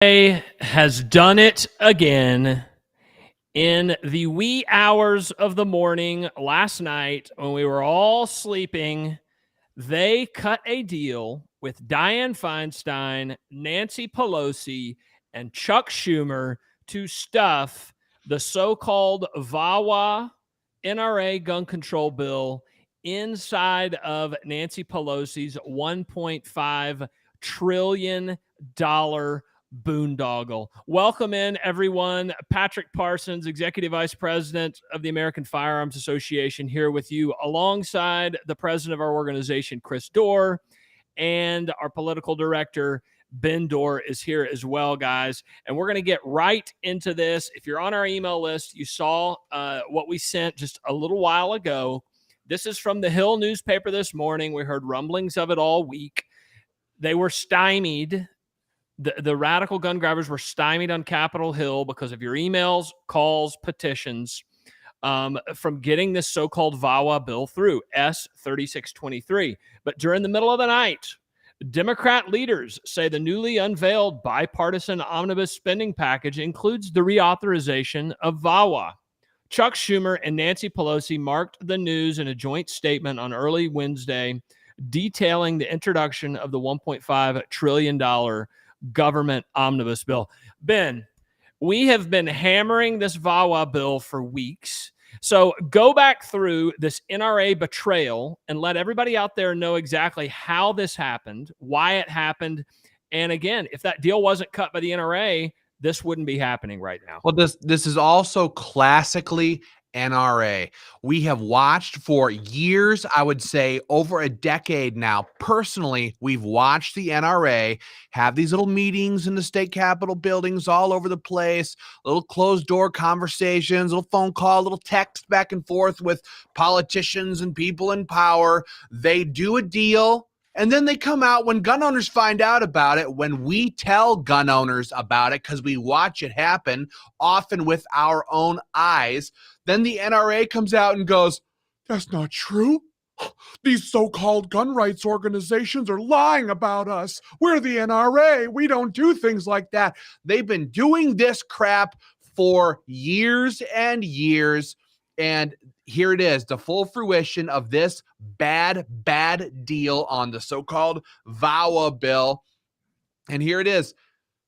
Has done it again in the wee hours of the morning last night when we were all sleeping. They cut a deal with Dianne Feinstein, Nancy Pelosi, and Chuck Schumer to stuff the so-called VAWA NRA gun control bill inside of Nancy Pelosi's $1.5 trillion boondoggle. Welcome in, everyone. Patrick Parsons, Executive Vice President of the American Firearms Association, here with you alongside the president of our organization, Chris Dorr, and our political director, Ben Dorr, is here as well, guys. And we're going to get right into this. If you're on our email list, you saw what we sent just a little while ago. This is from the Hill newspaper this morning. We heard rumblings of it all week. They were stymied. The radical gun grabbers were stymied on Capitol Hill because of your emails, calls, petitions from getting this so-called VAWA bill through, S-3623. But during the middle of the night, Democrat leaders say the newly unveiled bipartisan omnibus spending package includes the reauthorization of VAWA. Chuck Schumer and Nancy Pelosi marked the news in a joint statement on early Wednesday, detailing the introduction of the $1.5 trillion government omnibus bill. Ben, we have been hammering this VAWA bill for weeks. So go back through this NRA betrayal and let everybody out there know exactly how this happened, why it happened. And again, if that deal wasn't cut by the NRA, this wouldn't be happening right now. Well, this is also classically NRA. We have watched for years, I would say over a decade now. Personally, we've watched the NRA have these little meetings in the state capitol buildings all over the place, little closed door conversations, little phone call, little text back and forth with politicians and people in power. They do a deal. And then they come out when gun owners find out about it, when we tell gun owners about it, because we watch it happen, often with our own eyes. Then the NRA comes out and goes, "That's not true. These so-called gun rights organizations are lying about us. We're the NRA. We don't do things like that." They've been doing this crap for years and years. And here it is, the full fruition of this bad deal on the so-called VAWA bill. And here it is.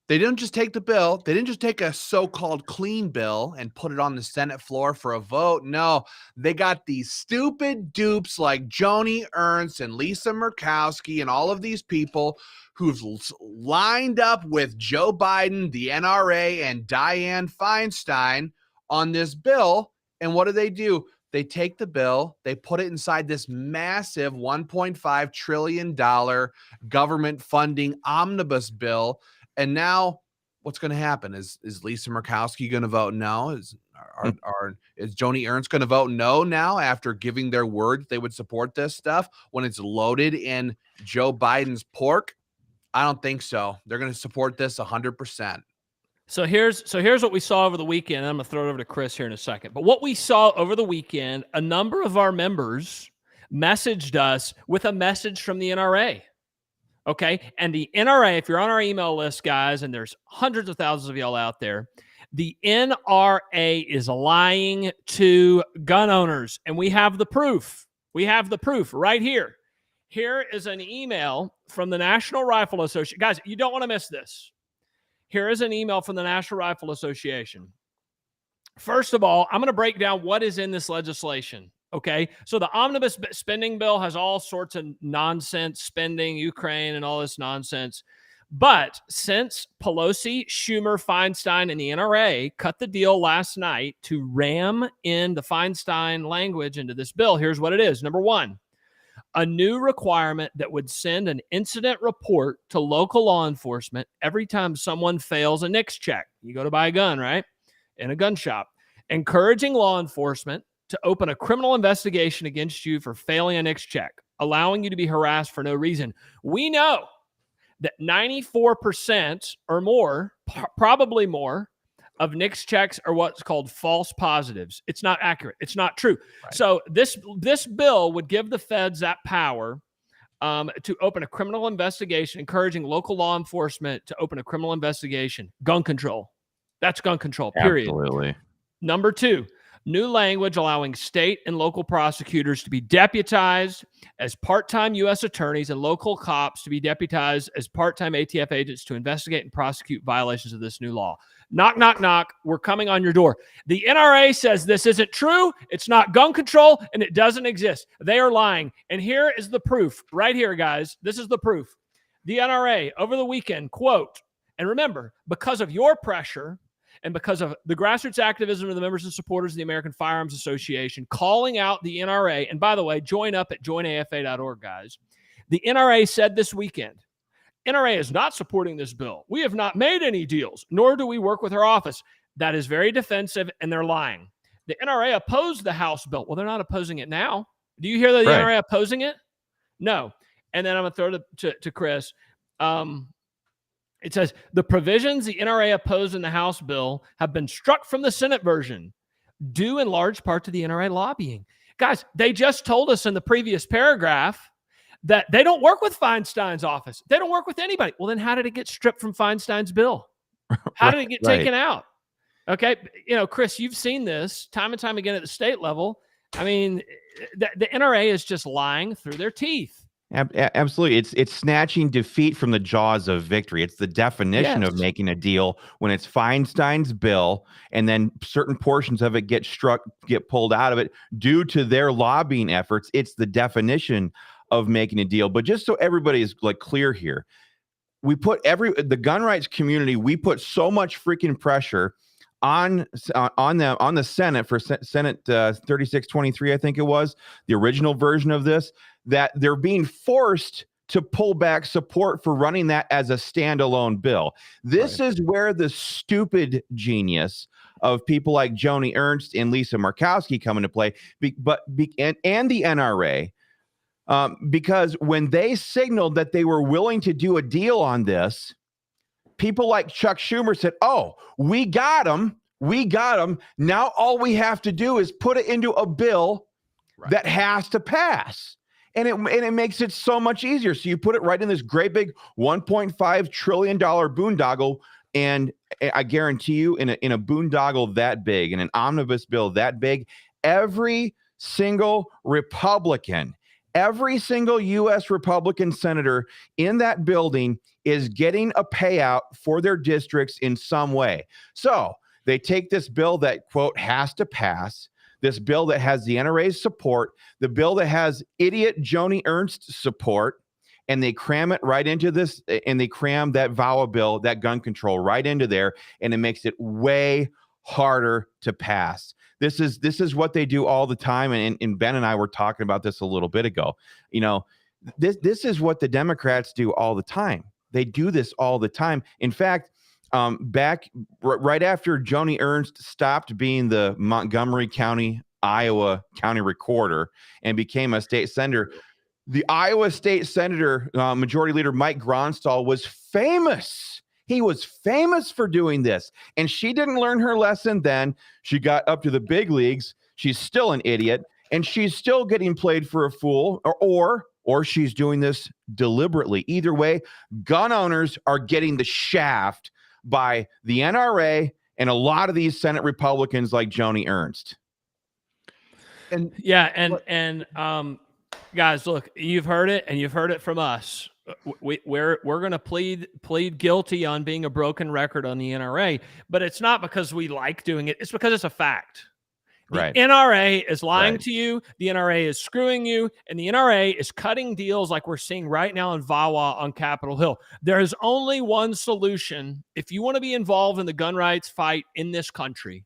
They didn't just take the bill. They didn't just take a so-called clean bill and put it on the Senate floor for a vote. No, they got these stupid dupes like Joni Ernst and Lisa Murkowski and all of these people who've lined up with Joe Biden, the NRA, and Dianne Feinstein on this bill. And what do? They take the bill, they put it inside this massive $1.5 trillion government funding omnibus bill. And now what's going to happen? Is Lisa Murkowski going to vote no? Is Joni Ernst going to vote no now after giving their word they would support this stuff when it's loaded in Joe Biden's pork? I don't think so. They're going to support this 100%. So here's what we saw over the weekend. And I'm going to throw it over to Chris here in a second. But what we saw over the weekend, a number of our members messaged us with a message from the NRA. Okay. And the NRA, if you're on our email list, guys, and there's hundreds of thousands of y'all out there, the NRA is lying to gun owners. And we have the proof. We have the proof right here. Here is an email from the National Rifle Association. Guys, you don't want to miss this. Here is an email from the National Rifle Association. First of all, I'm going to break down what is in this legislation. Okay, so the omnibus spending bill has all sorts of nonsense spending, Ukraine and all this nonsense. But since Pelosi, Schumer, Feinstein, and the NRA cut the deal last night to ram in the Feinstein language into this bill, here's what it is. Number one, a new requirement that would send an incident report to local law enforcement every time someone fails a NICS check. You go to buy a gun, right? In a gun shop. Encouraging law enforcement to open a criminal investigation against you for failing a NICS check, allowing you to be harassed for no reason. We know that 94% or more, probably more, of NICS checks are what's called false positives. It's not accurate. It's not true. Right. So this bill would give the feds that power to open a criminal investigation, encouraging local law enforcement to open a criminal investigation. Gun control. That's gun control, period. Absolutely. Number 2, new language allowing state and local prosecutors to be deputized as part-time U.S. attorneys and local cops to be deputized as part-time ATF agents to investigate and prosecute violations of this new law. Knock, knock, knock. We're coming on your door. The NRA says this isn't true. It's not gun control, and it doesn't exist. They are lying. And here is the proof right here, guys. This is the proof. The NRA over the weekend, quote, and remember, because of your pressure and because of the grassroots activism of the members and supporters of the American Firearms Association calling out the NRA, and by the way, join up at joinafa.org, guys. The NRA said this weekend, NRA is not supporting this bill. We have not made any deals, nor do we work with her office. That is very defensive, and they're lying. The NRA opposed the House bill. Well, they're not opposing it now. Do you hear that the NRA opposing it? No. And then I'm going to throw it to Chris. It says, the provisions the NRA opposed in the House bill have been struck from the Senate version, due in large part to the NRA lobbying. Guys, they just told us in the previous paragraph that they don't work with Feinstein's office. They don't work with anybody. Well, then how did it get stripped from Feinstein's bill? How did it get taken out? Okay. Chris, you've seen this time and time again at the state level. I mean, the NRA is just lying through their teeth. Absolutely. It's snatching defeat from the jaws of victory. It's the definition of making a deal when it's Feinstein's bill and then certain portions of it get pulled out of it due to their lobbying efforts. It's the definition of making a deal. But just so everybody is clear here, we put the gun rights community, we put so much freaking pressure on the Senate for Senate 3623, I think it was, the original version of this, that they're being forced to pull back support for running that as a standalone bill. This is where the stupid genius of people like Joni Ernst and Lisa Murkowski come into play, and the NRA, because when they signaled that they were willing to do a deal on this, people like Chuck Schumer said, oh, we got them. We got them. Now all we have to do is put it into a bill that has to pass. And it makes it so much easier. So you put it right in this great big $1.5 trillion boondoggle. And I guarantee you, in a boondoggle that big, in an omnibus bill that big, every single Republican, every single U.S. Republican senator in that building is getting a payout for their districts in some way. So they take this bill that, quote, has to pass, this bill that has the NRA's support, the bill that has idiot Joni Ernst's support, and they cram it right into this, and they cram that VAWA bill, that gun control, right into there, and it makes it way harder to pass. This is what they do all the time, and Ben and I were talking about this a little bit ago. This is what the Democrats do all the time. They do this all the time. In fact, right after Joni Ernst stopped being the Montgomery County, Iowa county recorder and became a state senator, the Iowa state senator, Majority Leader Mike Gronstal, was famous. He was famous for doing this. And she didn't learn her lesson then. She got up to the big leagues. She's still an idiot. And she's still getting played for a fool, or she's doing this deliberately. Either way, gun owners are getting the shaft by the NRA and a lot of these Senate Republicans like Joni Ernst. And guys, look, you've heard it, and you've heard it from us. We're going to plead guilty on being a broken record on the NRA, but it's not because we like doing it. It's because it's a fact. The NRA is lying to you. The NRA is screwing you, and the NRA is cutting deals like we're seeing right now in VAWA on Capitol Hill. There is only one solution if you want to be involved in the gun rights fight in this country.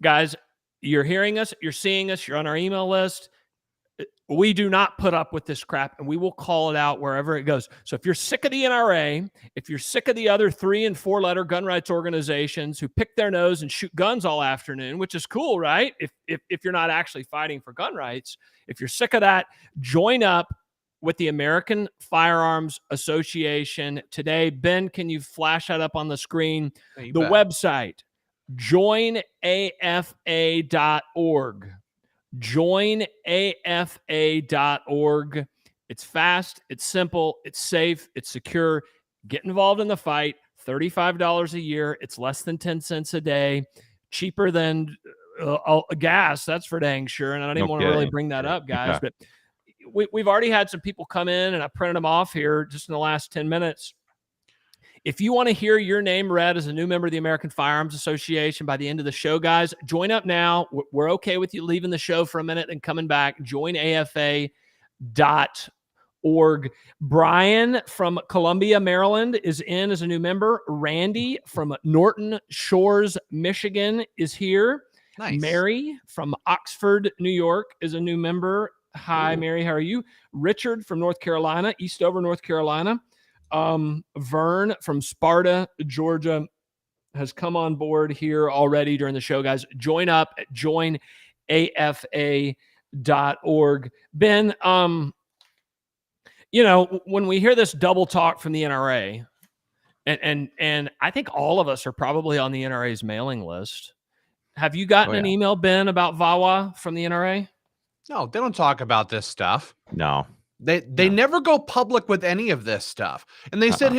Guys, you're hearing us, you're seeing us, you're on our email list. We do not put up with this crap, and we will call it out wherever it goes. So if you're sick of the NRA, if you're sick of the other 3- and 4-letter gun rights organizations who pick their nose and shoot guns all afternoon, which is cool, right? If you're not actually fighting for gun rights, if you're sick of that, join up with the American Firearms Association today. Ben, can you flash that up on the screen? The website, joinafa.org. joinafa.org It's fast, it's simple, it's safe, it's secure. Get involved in the fight. $35 a year. It's less than 10 cents a day, cheaper than gas. That's for dang sure. And I don't even want to really bring that up, guys. But we've already had some people come in, and I printed them off here just in the last 10 minutes. If you want to hear your name read as a new member of the American Firearms Association by the end of the show, guys, join up now. We're okay with you leaving the show for a minute and coming back. Join AFA.org. Brian from Columbia, Maryland is in as a new member. Randy from Norton Shores, Michigan is here. Nice. Mary from Oxford, New York is a new member. Hi, Mary. How are you? Richard from North Carolina, Eastover, North Carolina. Vern from Sparta, Georgia has come on board here already during the show, guys. Join up at joinafa.org. Ben, you know, when we hear this double talk from the NRA, and I think all of us are probably on the NRA's mailing list. Have you gotten an email, Ben, about VAWA from the NRA? No, they don't talk about this stuff. No. They never go public with any of this stuff. And they sit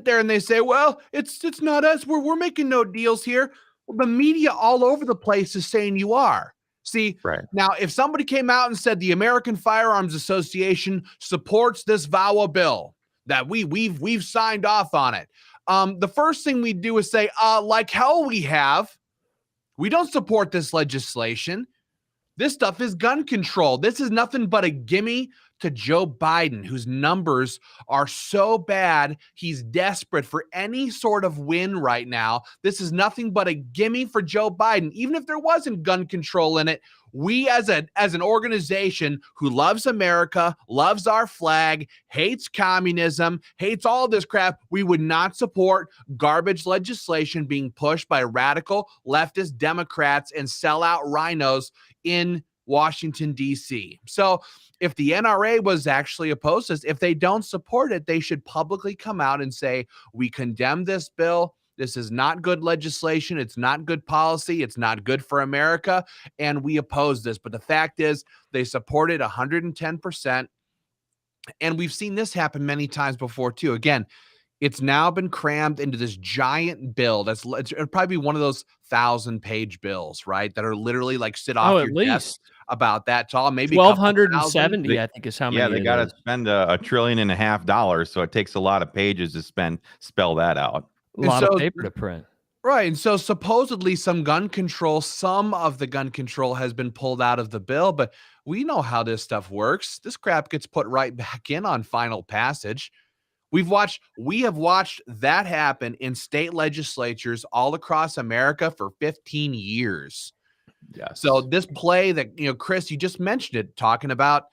there and they say, well, it's not us. We're making no deals here. Well, the media all over the place is saying you are. See, now, if somebody came out and said the American Firearms Association supports this VAWA bill, that we've signed off on it, the first thing we do is say, like hell we have. We don't support this legislation. This stuff is gun control. This is nothing but a gimme to Joe Biden, whose numbers are so bad, he's desperate for any sort of win right now. This is nothing but a gimme for Joe Biden. Even if there wasn't gun control in it, we as an organization who loves America, loves our flag, hates communism, hates all this crap, we would not support garbage legislation being pushed by radical leftist Democrats and sellout rhinos in Washington, D.C. So if the NRA was actually opposed to this, if they don't support it, they should publicly come out and say, we condemn this bill. This is not good legislation. It's not good policy. It's not good for America. And we oppose this. But the fact is, they support it 110%. And we've seen this happen many times before, too. Again, it's now been crammed into this giant bill. It's probably one of those 1,000-page bills, right? That are literally like sit off your desk about that tall. Maybe 1,270, I think, is how many. Yeah, they got to spend $1.5 trillion, so it takes a lot of pages to spell that out. A lot of paper to print. Right. And so supposedly some of the gun control has been pulled out of the bill, but we know how this stuff works. This crap gets put right back in on final passage. We have watched that happen in state legislatures all across America for 15 years. Yeah. So this play that, Chris, you just mentioned it, talking about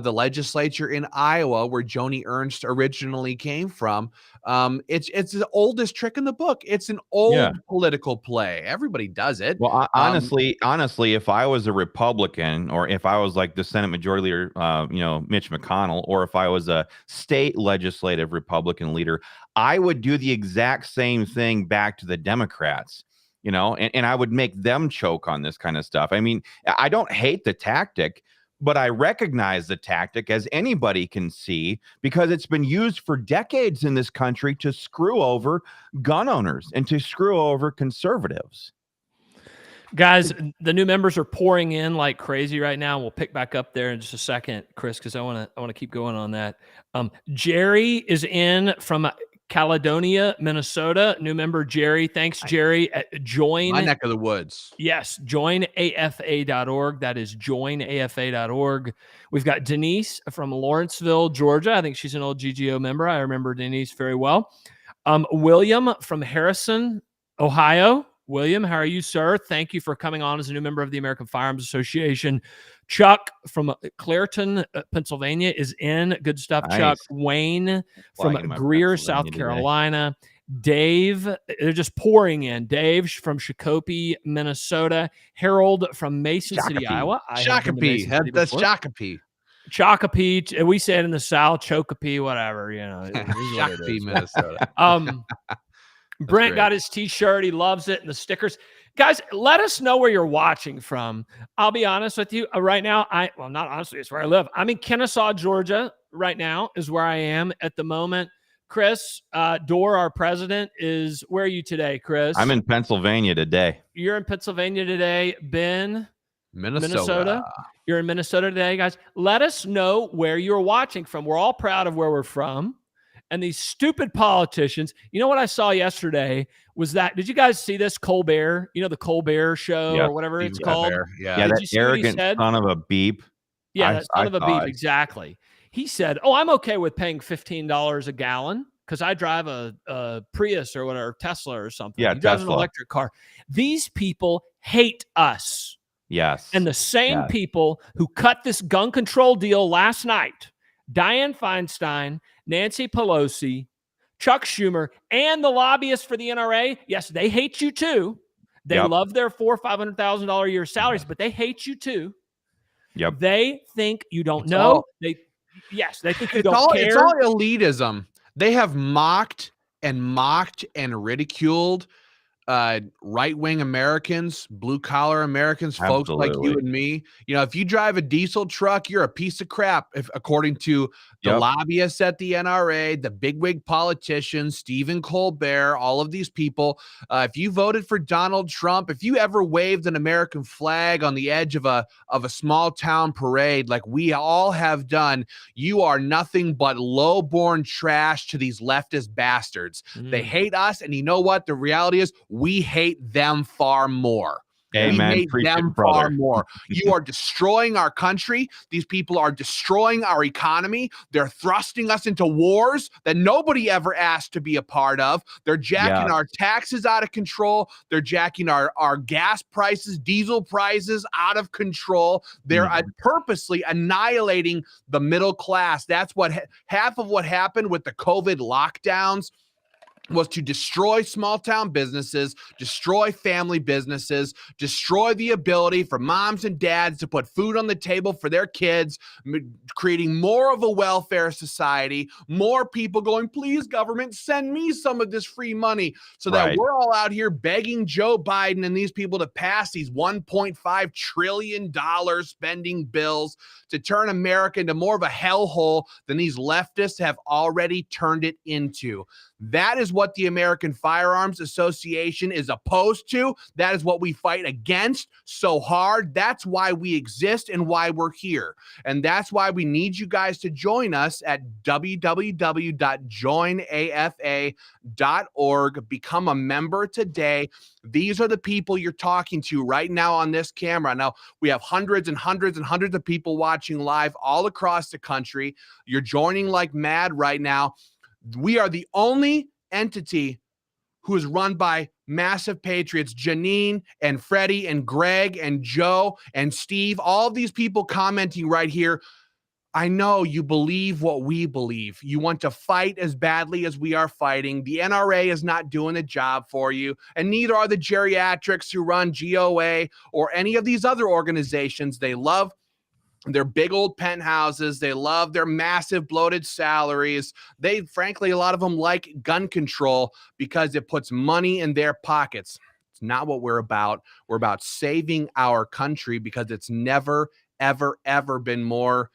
the legislature in Iowa where Joni Ernst originally came from. It's the oldest trick in the book. It's an old political play. Everybody does it. Well, honestly, if I was a Republican, or if I was like the Senate Majority Leader, Mitch McConnell, or if I was a state legislative Republican leader, I would do the exact same thing back to the Democrats. And I would make them choke on this kind of stuff. I mean, I don't hate the tactic, but I recognize the tactic, as anybody can see, because it's been used for decades in this country to screw over gun owners and to screw over conservatives. Guys, the new members are pouring in like crazy right now. We'll pick back up there in just a second, Chris, because I want to keep going on that. Jerry is in from Caledonia, Minnesota. New member Jerry. Thanks, Jerry. Join my neck of the woods. Yes, joinafa.org. That is joinafa.org. We've got Denise from Lawrenceville, Georgia. I think she's an old GGO member. I remember Denise very well. William from Harrison, Ohio. William, how are you, sir? Thank you for coming on as a new member of the American Firearms Association. Chuck from Clairton, Pennsylvania is in. Good stuff, nice. Chuck. Wayne from Greer, South Carolina. Dave, they're just pouring in. Dave from Shakopee, Minnesota. Harold from Mason City, Iowa. Shakopee. That's Shakopee. Shakopee. We say it in the South, Chocopee, whatever. Shakopee, Minnesota. Brent got his t-shirt. He loves it. And the stickers. Guys, let us know where you're watching from. I'll be honest with you. Right now, not honestly, it's where I live. I'm in Kennesaw, Georgia right now is where I am at the moment. Chris Dorr, our president, is, where are you today, Chris? I'm in Pennsylvania today. You're in Pennsylvania today. Ben? Minnesota. You're in Minnesota today, guys. Let us know where you're watching from. We're all proud of where we're from. And these stupid politicians, you know what I saw yesterday was that, did you guys see this Colbert? You know, the Colbert show or whatever it's called? Yeah, Did that you see what he arrogant said? son of a beep. Yeah, that son of a beep, exactly. He said, I'm okay with paying $15 a gallon because I drive a Prius or whatever, Tesla or something. Yeah, he drives an Tesla. electric car. These people hate us. Yes. And the same people who cut this gun control deal last night, Dianne Feinstein, Nancy Pelosi, Chuck Schumer, and the lobbyists for the NRA, yes, they hate you too. They love their $400,000 or $500,000 a year salaries, but they hate you too. Yep. They think you don't know. They think you don't care. It's all elitism. They have mocked and ridiculed right-wing Americans, blue-collar Americans, folks like you and me. You know, if you drive a diesel truck, you're a piece of crap, according to the lobbyists at the NRA, the bigwig politicians, Stephen Colbert, all of these people. If you voted for Donald Trump, if you ever waved an American flag on the edge of a small-town parade like we all have done, you are nothing but low-born trash to these leftist bastards. They hate us, and you know what? The reality is, we hate them far more. Amen. We hate them far more. You are destroying our country. These people are destroying our economy. They're thrusting us into wars that nobody ever asked to be a part of. They're jacking our taxes out of control. They're jacking our gas prices, diesel prices out of control. They're purposely annihilating the middle class. That's what half of what happened with the COVID lockdowns was to destroy small town businesses, destroy family businesses, destroy the ability for moms and dads to put food on the table for their kids, creating more of a welfare society, more people going, please, government, send me some of this free money, so that we're all out here begging Joe Biden and these people to pass these $1.5 trillion spending bills to turn America into more of a hellhole than these leftists have already turned it into. That is what the American Firearms Association is opposed to. That is what we fight against so hard. That's why we exist and why we're here. And that's why we need you guys to join us at www.joinafa.org. Become a member today. These are the people you're talking to right now on this camera. Now, we have hundreds and hundreds and hundreds of people watching live all across the country. You're joining like mad right now. We are the only entity who is run by massive patriots. Janine and Freddie and Greg and Joe and Steve, all of these people commenting right here. I know you believe what we believe. You want to fight as badly as we are fighting. The NRA is not doing a job for you, and neither are the geriatrics who run GOA or any of these other organizations. They love their big old penthouses. They love their massive bloated salaries. They, frankly, a lot of them like gun control because it puts money in their pockets. It's not what we're about. We're about saving our country because it's never, ever, ever been more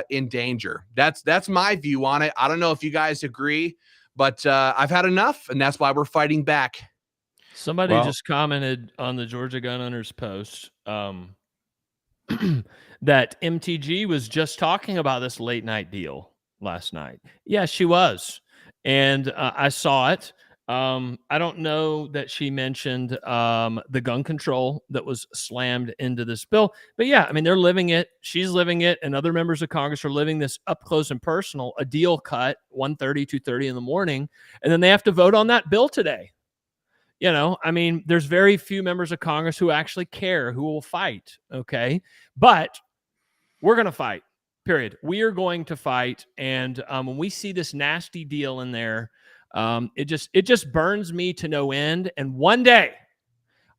in danger. That's my view on it. I don't know if you guys agree, but I've had enough, and that's why we're fighting back. Somebody just commented on the Georgia Gun Owners post that MTG was just talking about this late night deal last night. Yeah, she was. And I saw it. I don't know that she mentioned the gun control that was slammed into this bill. But yeah, I mean, they're living it. She's living it. And other members of Congress are living this up close and personal, a deal cut 1:30, 2:30 in the morning. And then they have to vote on that bill today. You know, I mean, there's very few members of Congress who actually care, who will fight. Okay. But we're going to fight, period. We are going to fight. And when we see this nasty deal in there, it just burns me to no end. And one day,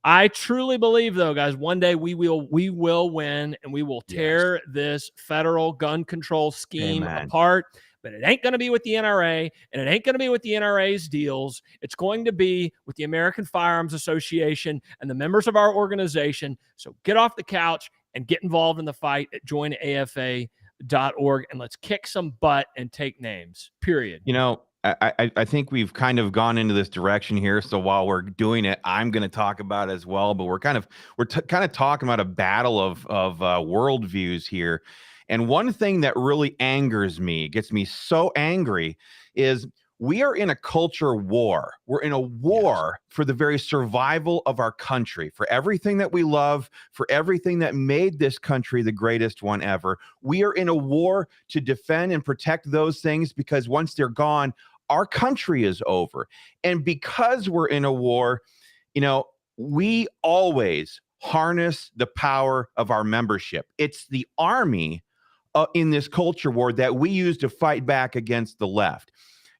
I truly believe, though, guys, one day we will win, and we will tear this federal gun control scheme apart. but it ain't going to be with the NRA, and it ain't going to be with the NRA's deals. It's going to be with the American Firearms Association and the members of our organization. So get off the couch and get involved in the fight at joinafa.org, and let's kick some butt and take names, period. You know, I think we've kind of gone into this direction here. So while we're doing it, I'm going to talk about it as well. But we're kind of talking about a battle of worldviews here. And one thing that really angers me, gets me so angry, is we are in a culture war. We're in a war for the very survival of our country, for everything that we love, for everything that made this country the greatest one ever. We are in a war to defend and protect those things, because once they're gone, our country is over. And because we're in a war, you know, we always harness the power of our membership. It's the army in this culture war that we use to fight back against the left.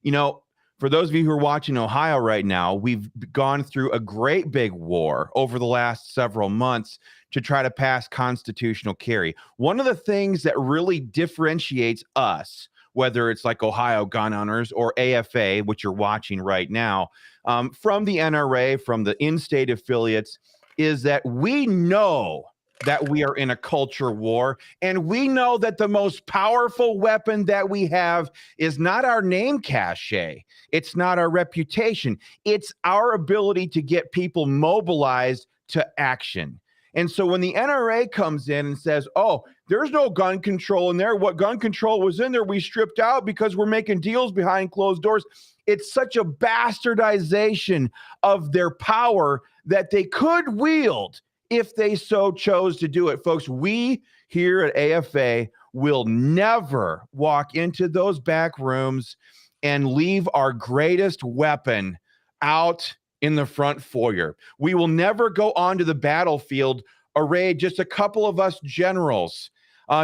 You know, for those of you who are watching Ohio right now, we've gone through a great big war over the last several months to try to pass constitutional carry. One of the things that really differentiates us, whether it's like Ohio Gun Owners or AFA, which you're watching right now, from the NRA, from the in-state affiliates, is that we know that we are in a culture war, and we know that the most powerful weapon that we have is not our name cachet. It's not our reputation. It's our ability to get people mobilized to action. And so when the NRA comes in and says, oh, there's no gun control in there, what gun control was in there, we stripped out because we're making deals behind closed doors. It's such a bastardization of their power that they could wield if they so chose to do it. Folks, we here at AFA will never walk into those back rooms and leave our greatest weapon out in the front foyer. We will never go onto the battlefield arrayed just a couple of us generals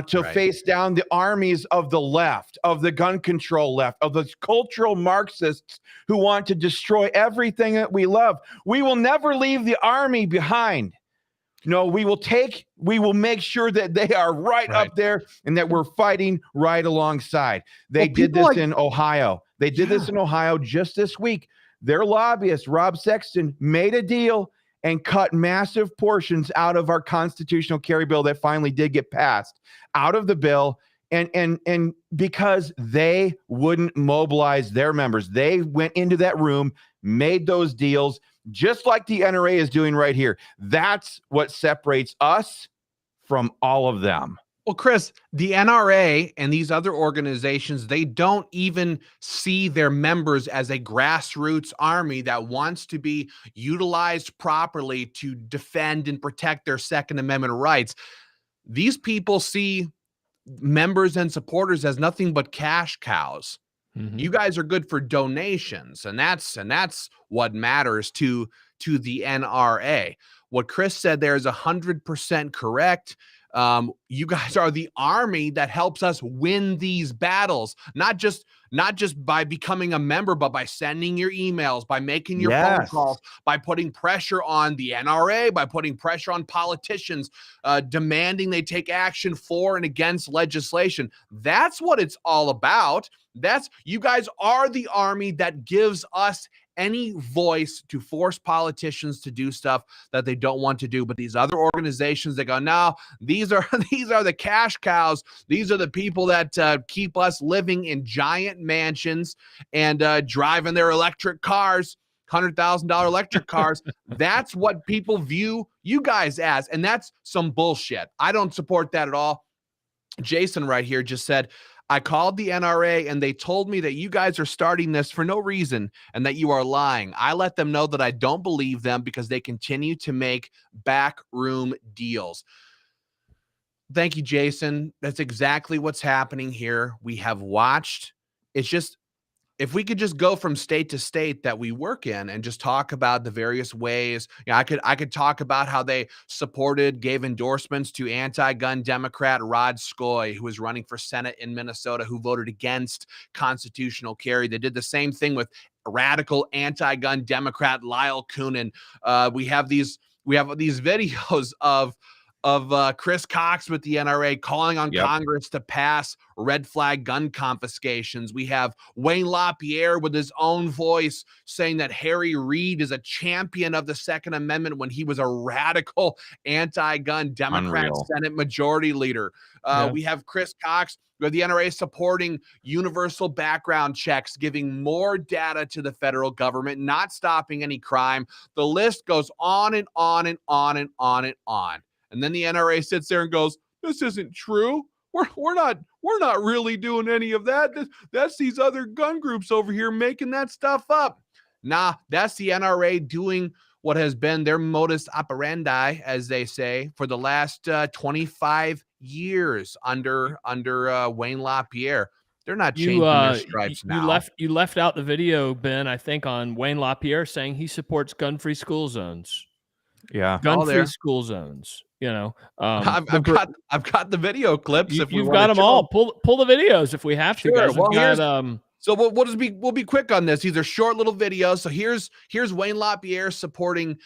to face down the armies of the left, of the gun control left, of the cultural Marxists who want to destroy everything that we love. We will never leave the army behind. No, we will make sure that they are right up there and that we're fighting right alongside. They did this in Ohio. They did this in Ohio just this week. Their lobbyist, Rob Sexton, made a deal and cut massive portions out of our constitutional carry bill that finally did get passed out of the bill. And because they wouldn't mobilize their members, they went into that room, made those deals, just like the NRA is doing right here. That's what separates us from all of them. Well, Chris, the NRA and these other organizations, they don't even see their members as a grassroots army that wants to be utilized properly to defend and protect their Second Amendment rights. These people see members and supporters as nothing but cash cows. Mm-hmm. You guys are good for donations, and that's what matters to the NRA. What Chris said there is 100% correct. You guys are the army that helps us win these battles, not just by becoming a member, but by sending your emails, by making your phone calls, by putting pressure on the NRA, by putting pressure on politicians, demanding they take action for and against legislation. That's what it's all about. You guys are the army that gives us any voice to force politicians to do stuff that they don't want to do. But these other organizations that go, no, these are the cash cows. These are the people that keep us living in giant mansions and driving their electric cars, $100,000 electric cars. That's what people view you guys as. And that's some bullshit. I don't support that at all. Jason right here just said, I called the NRA and they told me that you guys are starting this for no reason and that you are lying. I let them know that I don't believe them because they continue to make backroom deals. Thank you, Jason. That's exactly what's happening here. We have watched. It's just, if we could just go from state to state that we work in and just talk about the various ways, I could talk about how they gave endorsements to anti-gun Democrat Rod Skoy, who was running for Senate in Minnesota, who voted against constitutional carry. They did the same thing with radical anti-gun Democrat Lyle Kunin. We have these videos of Chris Cox with the NRA calling on Yep. Congress to pass red flag gun confiscations. We have Wayne LaPierre with his own voice saying that Harry Reid is a champion of the Second Amendment when he was a radical anti-gun Democrat Unreal. Senate Majority Leader. Yeah. We have Chris Cox with the NRA supporting universal background checks, giving more data to the federal government, not stopping any crime. The list goes on and on and on and on and on. And then the NRA sits there and goes, "This isn't true. We're not really doing any of that. That's these other gun groups over here making that stuff up." Nah, that's the NRA doing what has been their modus operandi, as they say, for the last 25 years under Wayne LaPierre. They're not changing their stripes now. You left out the video, Ben, I think, on Wayne LaPierre saying he supports gun-free school zones. Yeah. Gun-free there. school zones. You know, I've got the video clips. If you've we got wanna them show all. Pull the videos if we have to, Sure. guys. Well, We've got, So we'll be quick on this. These are short little videos. So here's Wayne LaPierre supporting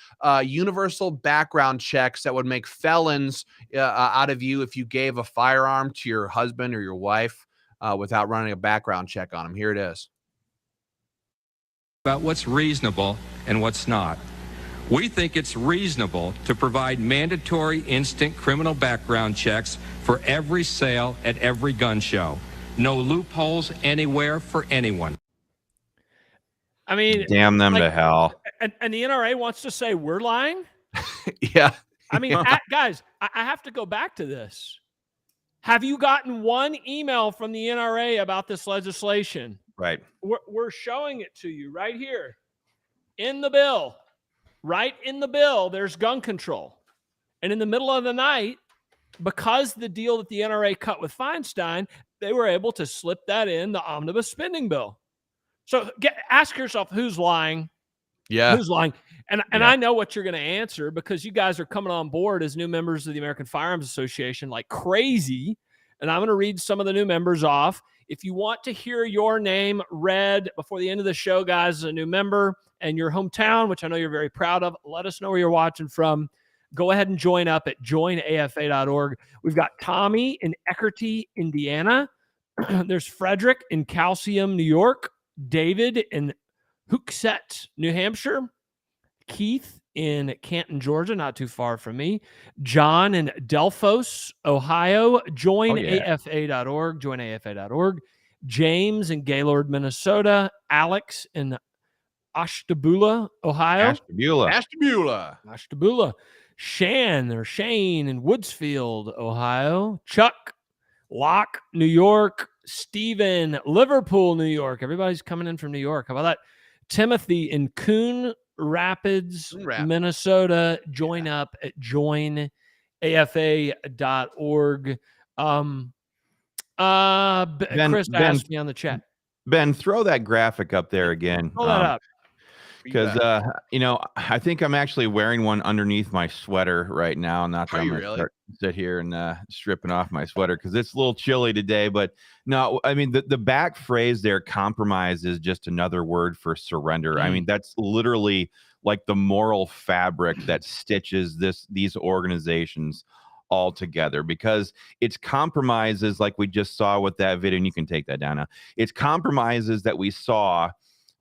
universal background checks that would make felons out of you if you gave a firearm to your husband or your wife without running a background check on them. Here it is. About what's reasonable and what's not. We think it's reasonable to provide mandatory instant criminal background checks for every sale at every gun show. No loopholes anywhere for anyone. I mean, Damn them to hell. and the NRA wants to say we're lying. Yeah. I mean, guys, I have to go back to this. Have you gotten one email from the NRA about this legislation? Right. We're showing it to you right here in the bill. Right in the bill, there's gun control. And in the middle of the night, because the deal that the NRA cut with Feinstein, they were able to slip that in the omnibus spending bill. So ask yourself, who's lying? Yeah. Who's lying? And I know what you're going to answer because you guys are coming on board as new members of the American Firearms Association like crazy. And I'm going to read some of the new members off. If you want to hear your name read before the end of the show, guys, as a new member and your hometown, which I know you're very proud of, let us know where you're watching from. Go ahead and join up at joinafa.org. We've got Tommy in Eckerty, Indiana. There's Frederick in Calcium, New York. David in Hooksett, New Hampshire. Keith in Canton, Georgia, not too far from me. John in Delphos, Ohio. Joinafa.org. Joinafa.org. James in Gaylord, Minnesota. Alex in Ashtabula, Ohio. Ashtabula. Shane in Woodsfield, Ohio. Chuck, Locke, New York. Stephen, Liverpool, New York. Everybody's coming in from New York. How about that? Timothy in Coon Rapids, Minnesota. Join up at joinafa.org. Chris asked me on the chat. Ben, throw that graphic up there again. Pull that up. Because, I think I'm actually wearing one underneath my sweater right now. Not that I'm going to sit here and stripping off my sweater because it's a little chilly today. But no, I mean, the back phrase there, compromise, is just another word for surrender. I mean, that's literally like the moral fabric that stitches these organizations all together, because it's compromises like we just saw with that video. And you can take that down now. It's compromises that we saw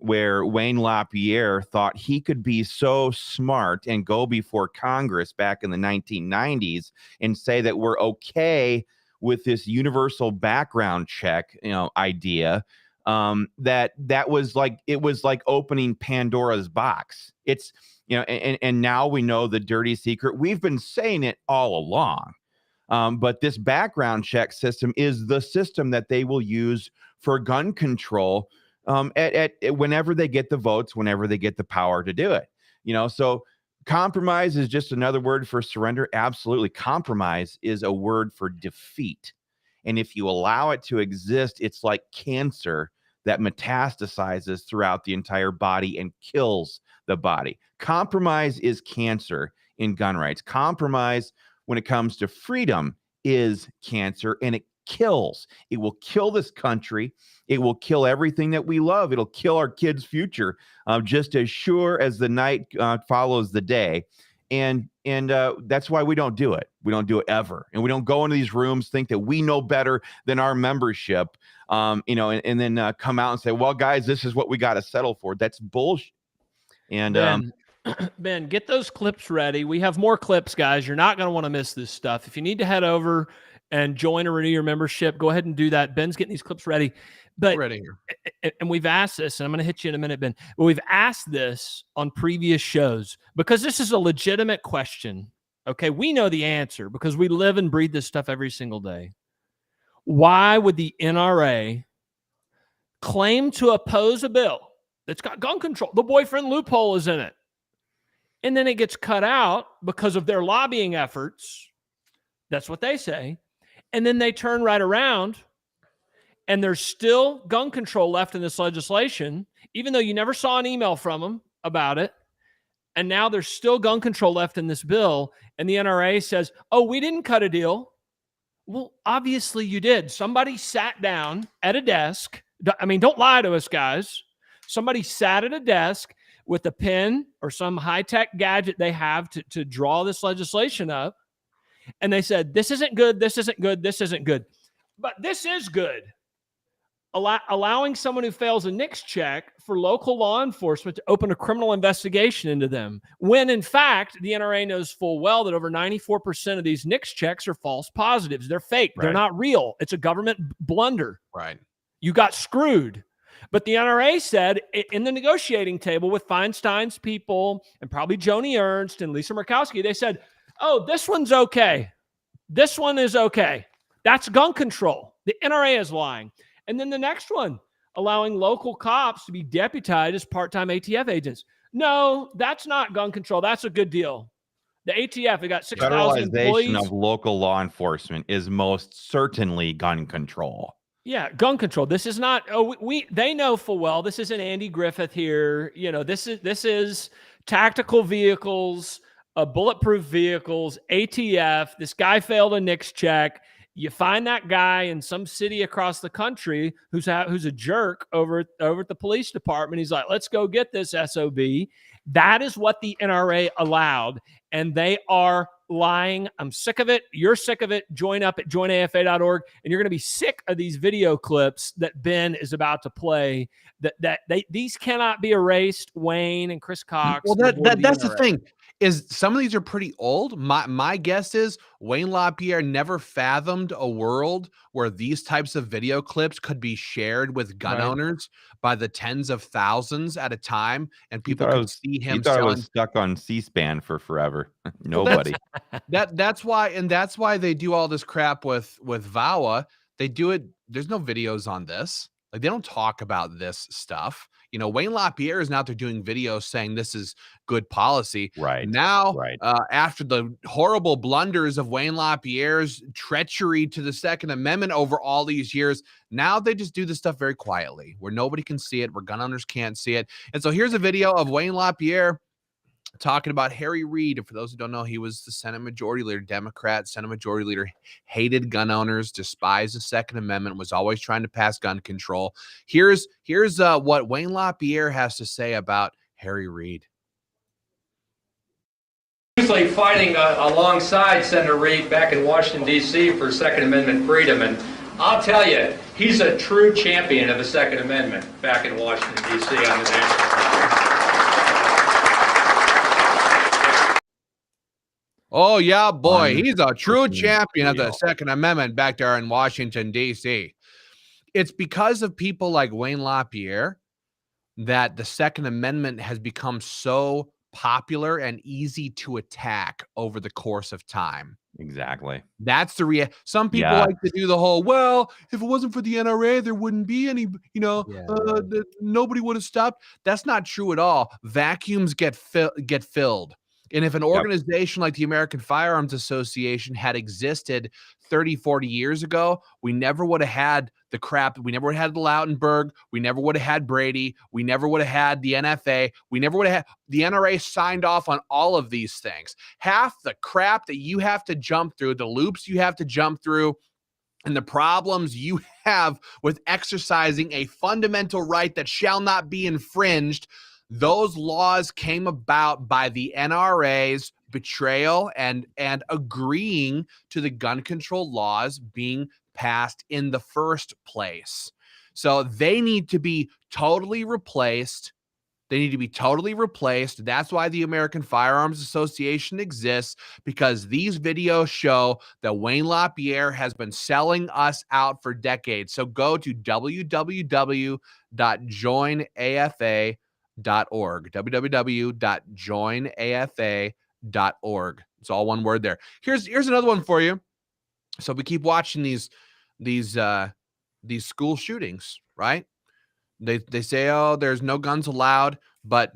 where Wayne LaPierre thought he could be so smart and go before Congress back in the 1990s and say that we're okay with this universal background check, idea. That was like, it was like opening Pandora's box. It's, and now we know the dirty secret. We've been saying it all along. But this background check system is the system that they will use for gun control at whenever they get the votes, whenever they get the power to do it. So compromise is just another word for surrender. Absolutely. Compromise is a word for defeat. And if you allow it to exist, it's like cancer that metastasizes throughout the entire body and kills the body. Compromise is cancer in gun rights. Compromise when it comes to freedom is cancer, and it kills. It will kill this country. It will kill everything that we love. It'll kill our kids' future. Just as sure as the night follows the day, And that's why we don't do it. We don't do it ever. And we don't go into these rooms, think that we know better than our membership, and then come out and say, well, guys, this is what we got to settle for. That's bullshit. And Ben, get those clips ready. We have more clips, guys. You're not going to want to miss this stuff. If you need to head over and join or renew your membership, go ahead and do that. Ben's getting these clips ready. But Ready here. and we've asked this, and I'm going to hit you in a minute, Ben. But we've asked this on previous shows because this is a legitimate question. Okay, we know the answer because we live and breathe this stuff every single day. Why would the NRA claim to oppose a bill that's got gun control? The boyfriend loophole is in it. And then it gets cut out because of their lobbying efforts. That's what they say. And then they turn right around and there's still gun control left in this legislation, even though you never saw an email from them about it. And now there's still gun control left in this bill. And the NRA says, oh, we didn't cut a deal. Well, obviously you did. Somebody sat down at a desk. I mean, don't lie to us, guys. Somebody sat at a desk with a pen or some high-tech gadget they have to draw this legislation up. And they said, this isn't good, this isn't good, this isn't good. But this is good. Allowing someone who fails a NICS check for local law enforcement to open a criminal investigation into them, when in fact, the NRA knows full well that over 94% of these NICS checks are false positives. They're fake. Right. They're not real. It's a government blunder. Right. You got screwed. But the NRA said in the negotiating table with Feinstein's people and probably Joni Ernst and Lisa Murkowski, they said, oh, this one's okay. This one is okay. That's gun control. The NRA is lying. And then the next one, allowing local cops to be deputized as part-time ATF agents. No, that's not gun control. That's a good deal. The ATF, they got 6,000 employees. Federalization of local law enforcement is most certainly gun control. Yeah, gun control. This is not. Oh, they know full well. This isn't Andy Griffith here. You know, this is tactical vehicles, bulletproof vehicles, ATF. This guy failed a NICS check. You find that guy in some city across the country who's a jerk over at the police department. He's like, let's go get this SOB. That is what the NRA allowed, and they are lying. I'm sick of it. You're sick of it. Join up at joinafa.org, and you're going to be sick of these video clips that Ben is about to play. These cannot be erased. Wayne and Chris Cox. Well, that's the thing. Is some of these are pretty old. My guess is Wayne LaPierre never fathomed a world where these types of video clips could be shared with gun owners by the tens of thousands at a time, and people could see him. He thought it was stuck on C-SPAN for forever. Nobody. That's why they do all this crap with VAWA. They do it. There's no videos on this. Like, they don't talk about this stuff. You know, Wayne LaPierre is out there doing videos saying this is good policy. Right. Now, after the horrible blunders of Wayne LaPierre's treachery to the Second Amendment over all these years, now they just do this stuff very quietly where nobody can see it, where gun owners can't see it. And so here's a video of Wayne LaPierre talking about Harry Reid. And for those who don't know, he was the Senate Majority Leader, Democrat Senate Majority Leader, hated gun owners, despised the Second Amendment, was always trying to pass gun control. Here's what Wayne LaPierre has to say about Harry Reid. Usually fighting alongside Senator Reid back in Washington, D.C. for Second Amendment freedom. And I'll tell you, he's a true champion of the Second Amendment back in Washington, D.C. on the national. Oh, yeah, boy. He's a true champion of the Second Amendment back there in Washington, D.C. It's because of people like Wayne LaPierre that the Second Amendment has become so popular and easy to attack over the course of time. Exactly. That's the some people like to do the whole, well, if it wasn't for the NRA, there wouldn't be any, nobody would have stopped. That's not true at all. Vacuums get filled. And if an organization like the American Firearms Association had existed 30, 40 years ago, we never would have had the crap. We never would have had the Lautenberg. We never would have had Brady. We never would have had the NFA. We never would have had the NRA signed off on all of these things. Half the crap that you have to jump through, the loops you have to jump through, and the problems you have with exercising a fundamental right that shall not be infringed, those laws came about by the NRA's betrayal and agreeing to the gun control laws being passed in the first place. So they need to be totally replaced. That's why the American Firearms Association exists, because these videos show that Wayne LaPierre has been selling us out for decades. So go to www.joinafa.org, www.joinafa.org. It's all one word there. Here's another one for you. So we keep watching these school shootings, right? They say, oh, there's no guns allowed, but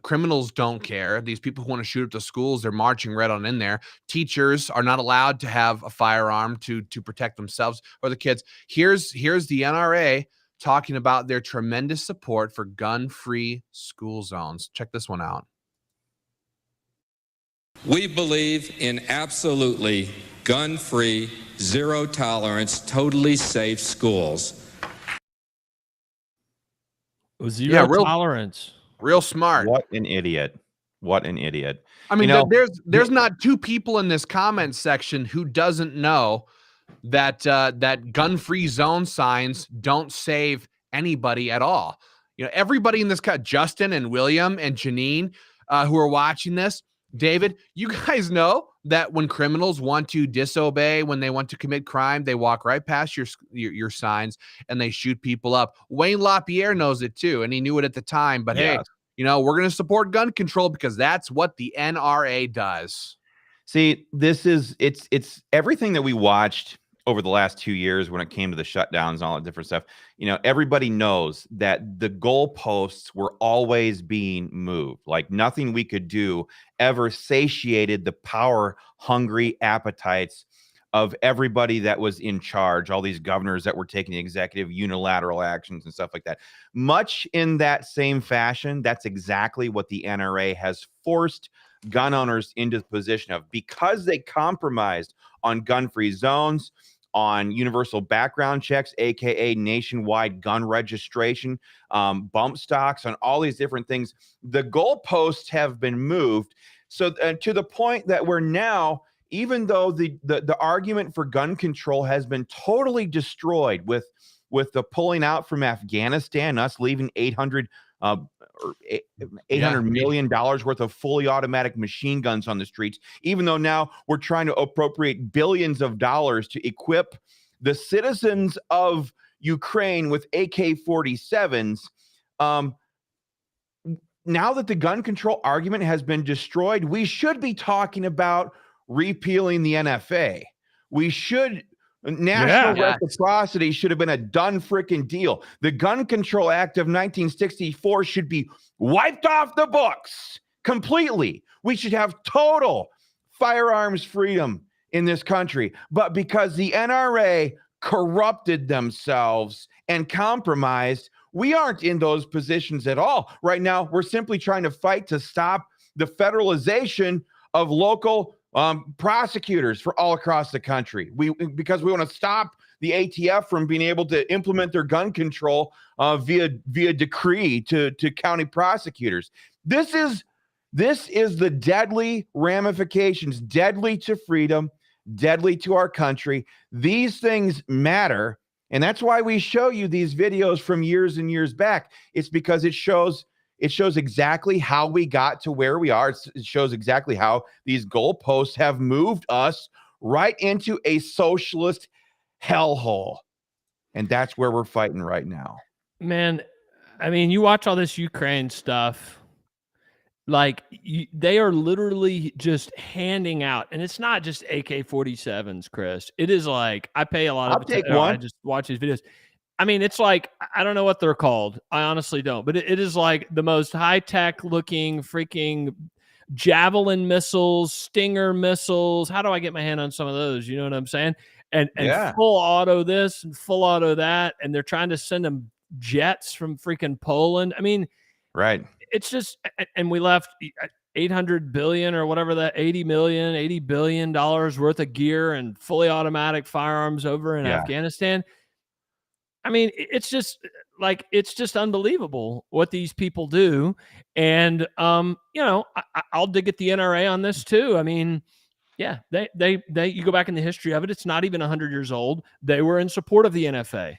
criminals don't care. These people who want to shoot up the schools, they're marching right on in there. Teachers are not allowed to have a firearm to protect themselves or the kids. Here's the NRA talking about their tremendous support for gun-free school zones. Check this one out. We believe in absolutely gun-free, zero-tolerance, totally safe schools. Zero tolerance. Real smart. What an idiot. What an idiot. I mean, there's not two people in this comment section who doesn't know that that gun-free zone signs don't save anybody at all. Everybody in this Justin and William and Janine who are watching this, David, you guys know that when criminals want to disobey, when they want to commit crime, they walk right past your signs and they shoot people up. Wayne LaPierre knows it too, and he knew it at the time. But hey, we're going to support gun control because that's what the NRA does. See, it's everything that we watched over the last 2 years when it came to the shutdowns and all that different stuff. Everybody knows that the goalposts were always being moved. Like nothing we could do ever satiated the power-hungry appetites of everybody that was in charge, all these governors that were taking executive unilateral actions and stuff like that. Much in that same fashion, that's exactly what the NRA has forced gun owners into the position of, because they compromised on gun-free zones, on universal background checks, aka nationwide gun registration, bump stocks, on all these different things. The goalposts have been moved. So to the point that we're now, even though the argument for gun control has been totally destroyed with the pulling out from Afghanistan, us leaving $800 million worth of fully automatic machine guns on the streets, even though now we're trying to appropriate billions of dollars to equip the citizens of Ukraine with AK-47s. Now that the gun control argument has been destroyed, we should be talking about repealing the NFA. We should. National reciprocity should have been a done freaking deal. The Gun Control Act of 1964 should be wiped off the books completely. We should have total firearms freedom in this country. But because the NRA corrupted themselves and compromised, we aren't in those positions at all. Right now, we're simply trying to fight to stop the federalization of local prosecutors for all across the country. Because we want to stop the ATF from being able to implement their gun control via decree to county prosecutors. This is the deadly ramifications, deadly to freedom, deadly to our country. These things matter, and that's why we show you these videos from years and years back. It's because it shows exactly how we got to where we are. It shows exactly how these goalposts have moved us right into a socialist hellhole. And that's where we're fighting right now. Man, I mean, you watch all this Ukraine stuff, like they are literally just handing out, and it's not just AK-47s, Chris. It is like, I pay a lot of attention. I just watch these videos. I mean, it's like, I don't know what they're called. I honestly don't. But it is like the most high-tech looking freaking Javelin missiles, Stinger missiles. How do I get my hand on some of those? You know what I'm saying? And full auto this and full auto that. And they're trying to send them jets from freaking Poland. I mean, right. It's just, and we left 800 billion or whatever that, $80 billion worth of gear and fully automatic firearms over in Afghanistan. I mean, it's just like it's just unbelievable what these people do. And you know, I'll dig at the NRA on this too. I mean, yeah, they you go back in the history of it, it's not even 100 years old. They were in support of the NFA.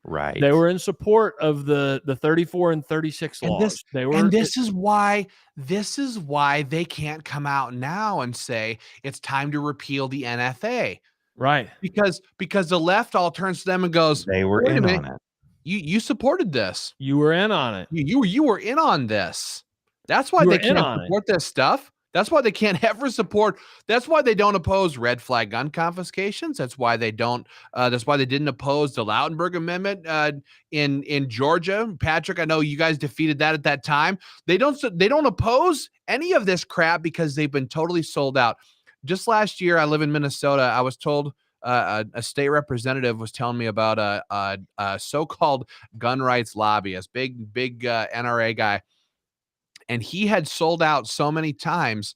Right. They were in support of the 34 and 36 And laws. They were, and this is why they can't come out now and say it's time to repeal the NFA, right. because the left all turns to them and goes, They were "Wait a in minute, on it. you supported this. You were in on it. You were in on this. That's why You they were in can't on it. support this stuff. That's why they can't ever support. That's why they don't oppose red flag gun confiscations. That's why they don't. That's why they didn't oppose the Lautenberg Amendment in Georgia. Patrick, I know you guys defeated that at that time. They don't oppose any of this crap because they've been totally sold out. Just last year, I live in Minnesota. I was told a state representative was telling me about a so-called gun rights lobbyist, big NRA guy. And he had sold out so many times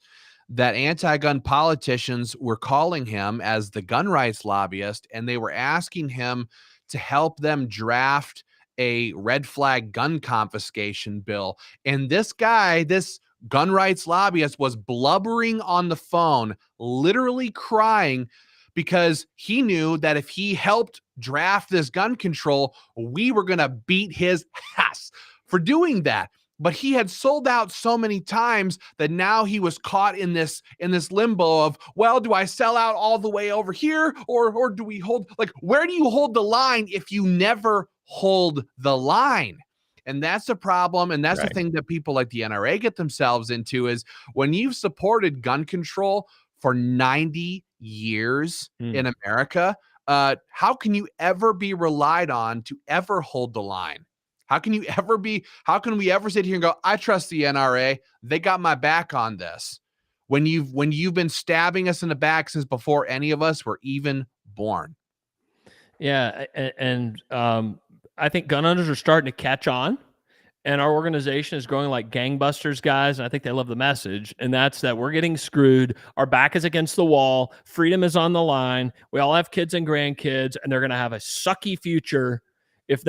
that anti-gun politicians were calling him as the gun rights lobbyist, and they were asking him to help them draft a red flag gun confiscation bill. And this guy, this gun rights lobbyist, was blubbering on the phone, literally crying, because he knew that if he helped draft this gun control, we were going to beat his ass for doing that. But he had sold out so many times that now he was caught in this limbo of, well, do I sell out all the way over here, or do we hold, like, where do you hold the line if you never hold the line? And that's the problem. And that's Right. the thing that people like the NRA get themselves into, is when you've supported gun control for 90 years in America, how can you ever be relied on to ever hold the line? How can we ever sit here and go, I trust the NRA, they got my back on this, when you've been stabbing us in the back since before any of us were even born? Yeah, and I think gun owners are starting to catch on, and our organization is growing like gangbusters, guys. And I think they love the message, and that's that we're getting screwed. Our back is against the wall. Freedom is on the line. We all have kids and grandkids, and they're going to have a sucky future if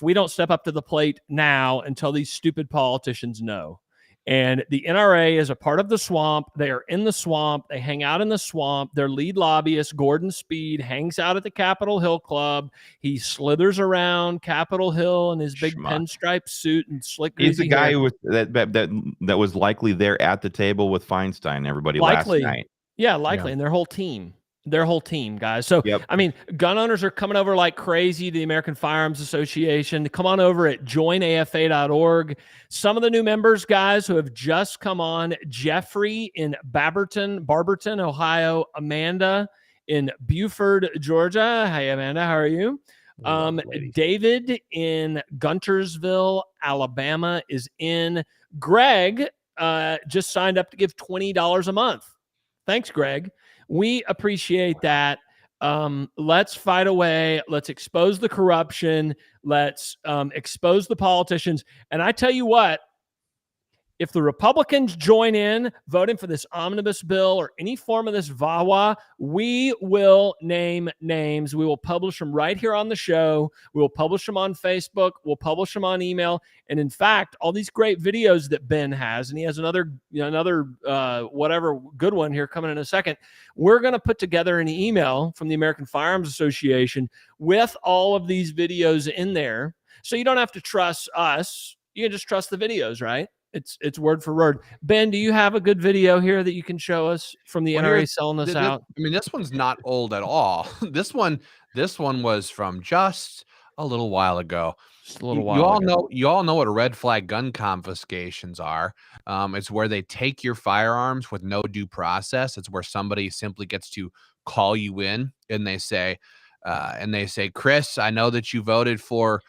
we don't step up to the plate now until these stupid politicians know. And the NRA is a part of the swamp. They are in the swamp. They hang out in the swamp. Their lead lobbyist, Gordon Speed, hangs out at the Capitol Hill Club. He slithers around Capitol Hill in his big Schmuck. pinstripe suit and slick. He's the greasy guy hair. who was that was likely there at the table with Feinstein and everybody Likely. last night. Yeah, likely. And their whole team, guys. So, Yep. I mean, gun owners are coming over like crazy to the American Firearms Association. Come on over at joinafa.org. Some of the new members, guys, who have just come on: Jeffrey in Barberton, Ohio; Amanda in Buford, Georgia. Hey, Amanda, how are you? David in Guntersville, Alabama is in. Greg just signed up to give $20 a month. Thanks, Greg. We appreciate that. Let's fight away. Let's expose the corruption. Let's expose the politicians. And I tell you what, if the Republicans join in voting for this omnibus bill or any form of this VAWA, we will name names. We will publish them right here on the show. We will publish them on Facebook. We'll publish them on email. And in fact, all these great videos that Ben has, and he has another whatever good one here coming in a second, we're going to put together an email from the American Firearms Association with all of these videos in there. So you don't have to trust us. You can just trust the videos, right? It's word for word. Ben, do you have a good video here that you can show us from the NRA selling this out? I mean, this one's not old at all. This one was from just a little while ago. Just a little while ago. You all know what red flag gun confiscations are. It's where they take your firearms with no due process. It's where somebody simply gets to call you in and they say, Chris, I know that you voted for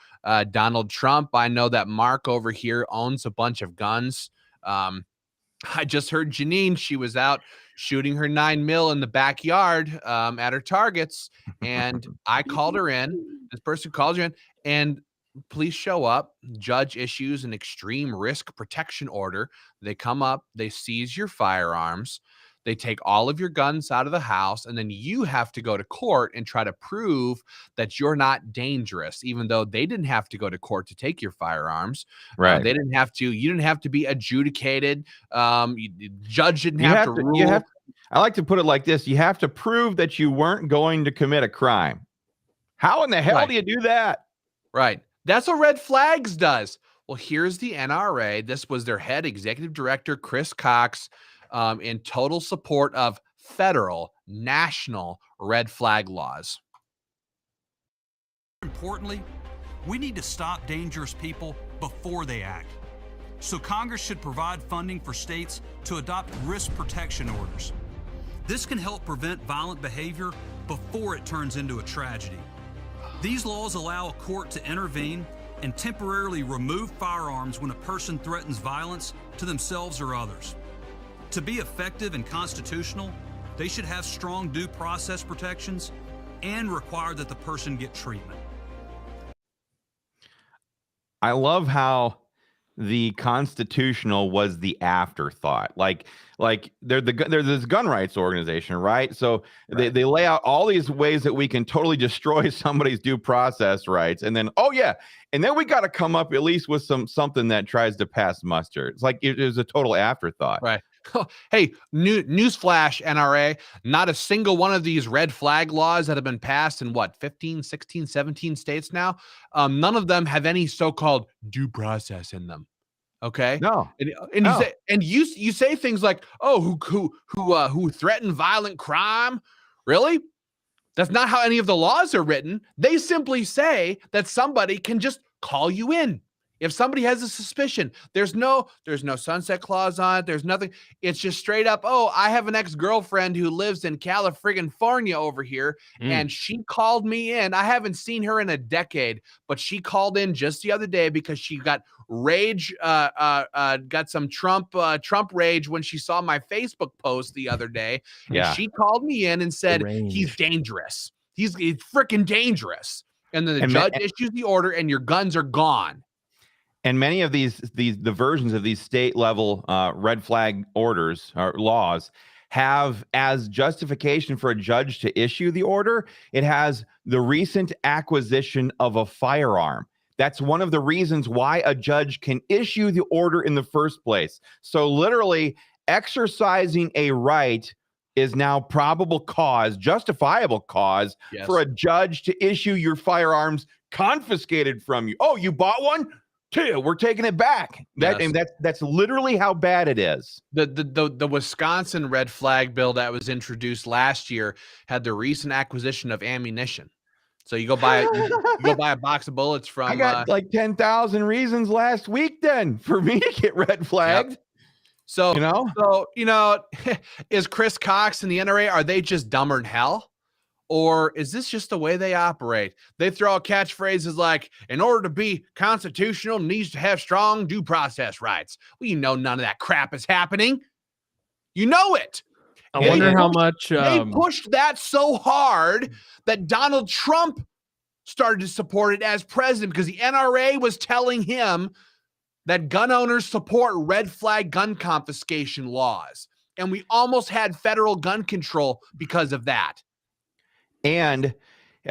Donald Trump. I know that Mark over here owns a bunch of guns. I just heard Janine, she was out shooting her 9mm in the backyard at her targets. And I called her in. This person called you in, and please show up. Judge issues an extreme risk protection order. They come up, they seize your firearms. They take all of your guns out of the house, and then you have to go to court and try to prove that you're not dangerous, even though they didn't have to go to court to take your firearms. Right. They didn't have to. You didn't have to be adjudicated. The judge didn't You have have to to, rule. you have, I like to put it like this. You have to prove that you weren't going to commit a crime. How in the hell Right. do you do that? Right. That's what Red Flags does. Well, here's the NRA. This was their head executive director, Chris Cox, in total support of federal, national red flag laws. Importantly, we need to stop dangerous people before they act. So Congress should provide funding for states to adopt risk protection orders. This can help prevent violent behavior before it turns into a tragedy. These laws allow a court to intervene and temporarily remove firearms when a person threatens violence to themselves or others. To be effective and constitutional, they should have strong due process protections and require that the person get treatment. I love how the constitutional was the afterthought. Like they're this gun rights organization, right? So Right. they lay out all these ways that we can totally destroy somebody's due process rights, and then and then we got to come up at least with something that tries to pass muster. It's like it is a total afterthought. Right. Hey, newsflash, NRA, not a single one of these red flag laws that have been passed in 15, 16, 17 states now, none of them have any so-called due process in them. Okay. No. And No. you say things like, oh, who threaten violent crime? Really? That's not how any of the laws are written. They simply say that somebody can just call you in. If somebody has a suspicion, there's no sunset clause on it. There's nothing. It's just straight up, oh, I have an ex-girlfriend who lives in California over here, and she called me in. I haven't seen her in a decade, but she called in just the other day because she got rage, got some Trump rage when she saw my Facebook post the other day. Yeah. And she called me in and said, Rage. he's dangerous. He's freaking dangerous. And then the And judge issues the order and your guns are gone. And many of the versions of these state level red flag orders or laws have as justification for a judge to issue the order, it has the recent acquisition of a firearm. That's one of the reasons why a judge can issue the order in the first place. So literally exercising a right is now probable cause, justifiable cause Yes. for a judge to issue your firearms confiscated from you. Oh, you bought one? We're taking it back. Yes. That's literally how bad it is. The Wisconsin red flag bill that was introduced last year had the recent acquisition of ammunition. So you go buy a box of bullets from. I got like 10,000 reasons last week then for me to get red flagged. Yep. So You know? Is Chris Cox and the NRA, are they just dumber than hell? Or is this just the way they operate? They throw out catchphrases like, in order to be constitutional, needs to have strong due process rights. Well, you know none of that crap is happening. You know it. I wonder how much They pushed that so hard that Donald Trump started to support it as president because the NRA was telling him that gun owners support red flag gun confiscation laws. And we almost had federal gun control because of that. And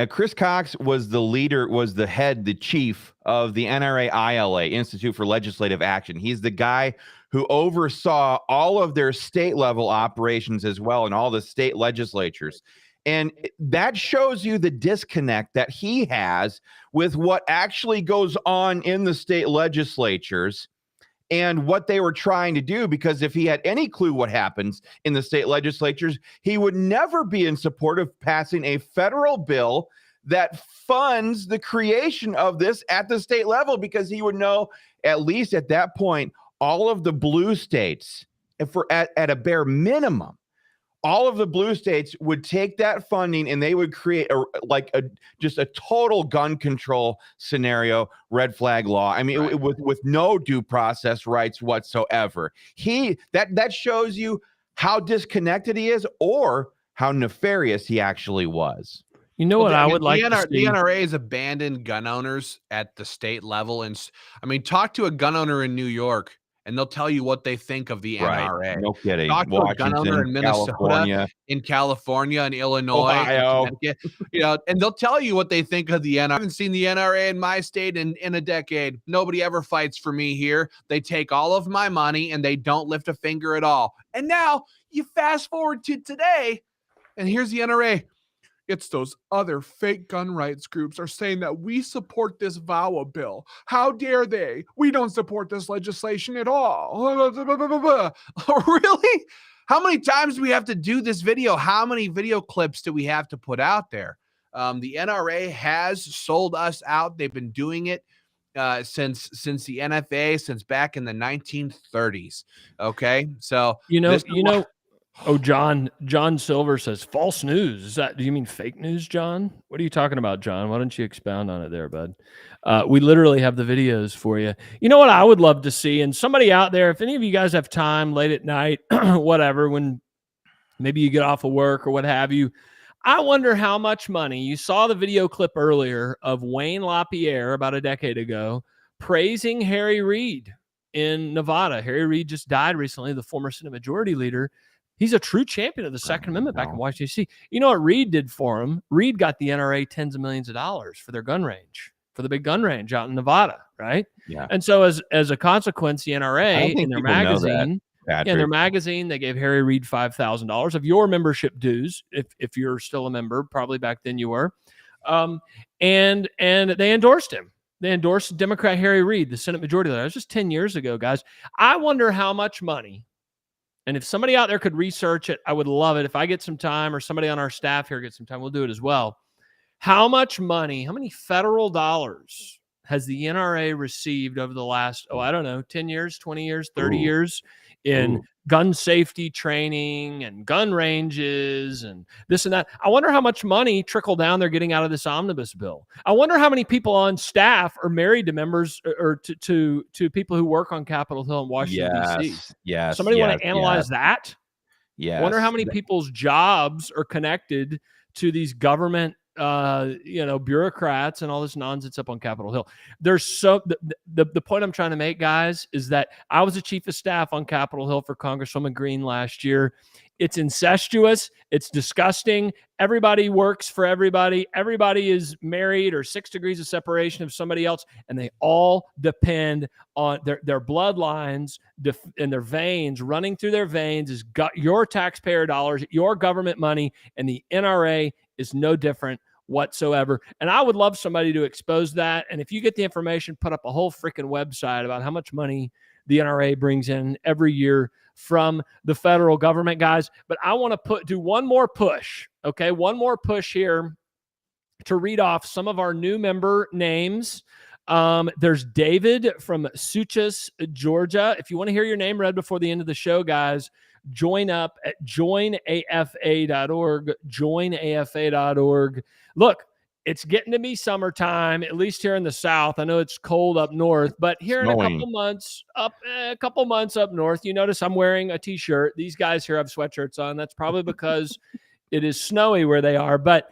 Chris Cox was the leader, was the head, the chief of the NRA ILA, Institute for Legislative Action. He's the guy who oversaw all of their state level operations as well and all the state legislatures. And that shows you the disconnect that he has with what actually goes on in the state legislatures and what they were trying to do, because if he had any clue what happens in the state legislatures, he would never be in support of passing a federal bill that funds the creation of this at the state level, because he would know, at least at that point, all of the blue states, at a bare minimum, all of the blue states would take that funding and they would create just a total gun control scenario, red flag law. I mean, Right. with no due process rights whatsoever. That shows you how disconnected he is or how nefarious he actually was. You know what I would like to the see? NRA has abandoned gun owners at the state level. And I mean, talk to a gun owner in New York and they'll tell you what they think of the Right. NRA. No kidding. Talk to a gun owner in Washington, Minnesota, California. in California, and Illinois, and Ohio. Connecticut, and they'll tell you what they think of the NRA. I haven't seen the NRA in my state in a decade. Nobody ever fights for me here. They take all of my money and they don't lift a finger at all. And now you fast forward to today, and here's the NRA. It's those other fake gun rights groups are saying that we support this VAWA bill. How dare they? We don't support this legislation at all. Really? How many times do we have to do this video? How many video clips do we have to put out there? The NRA has sold us out. They've been doing it since the NFA, since back in the 1930s. Okay, so Oh, John Silver says false news. Do you mean fake news, John? What are you talking about, John? Why don't you expound on it there, bud? We literally have the videos for you. You know what I would love to see? And somebody out there, if any of you guys have time late at night, whatever, when maybe you get off of work or what have you, I wonder how much money. You saw the video clip earlier of Wayne LaPierre about a decade ago praising Harry Reid in Nevada. Harry Reid just died recently, the former Senate Majority Leader. He's a true champion of the Second Amendment back in Washington, D.C. You know what Reid did for him? Reid got the NRA tens of millions of dollars for their gun range, for the big gun range out in Nevada, right? Yeah. And so as a consequence, the NRA in their magazine, they gave Harry Reid $5,000 of your membership dues, if you're still a member. Probably back then you were. And they endorsed him. They endorsed Democrat Harry Reid, the Senate Majority Leader. That was just 10 years ago, guys. I wonder how much money. And if somebody out there could research it, I would love it. If I get some time or somebody on our staff here gets some time, we'll do it as well. How much money, how many federal dollars has the NRA received over the last, 10 years, 20 years, 30 years in gun safety training and gun ranges and this and that? I wonder how much money trickle down they're getting out of this omnibus bill. I wonder how many people on staff are married to members or to people who work on Capitol Hill in Washington, D.C. Yes. Somebody want to analyze that? Yeah. Wonder how many people's jobs are connected to these government bureaucrats and all this nonsense up on Capitol Hill. There's the point I'm trying to make, guys, is that I was a chief of staff on Capitol Hill for Congresswoman Green last year. It's incestuous. It's disgusting. Everybody works for everybody. Everybody is married or 6 degrees of separation of somebody else, and they all depend on their bloodlines and their veins running through their veins is your taxpayer dollars, your government money, and the NRA is no different whatsoever. And I would love somebody to expose that. And if you get the information, put up a whole freaking website about how much money the NRA brings in every year from the federal government, guys. But I want to do one more push. Okay. One more push here to read off some of our new member names. There's David from Suchas, Georgia. If you want to hear your name read before the end of the show, guys, join up at joinafa.org, joinafa.org. Look, it's getting to be summertime, at least here in the South. I know it's cold up north, but here in a couple months up north, you notice I'm wearing a t-shirt. These guys here have sweatshirts on. That's probably because it is snowy where they are, but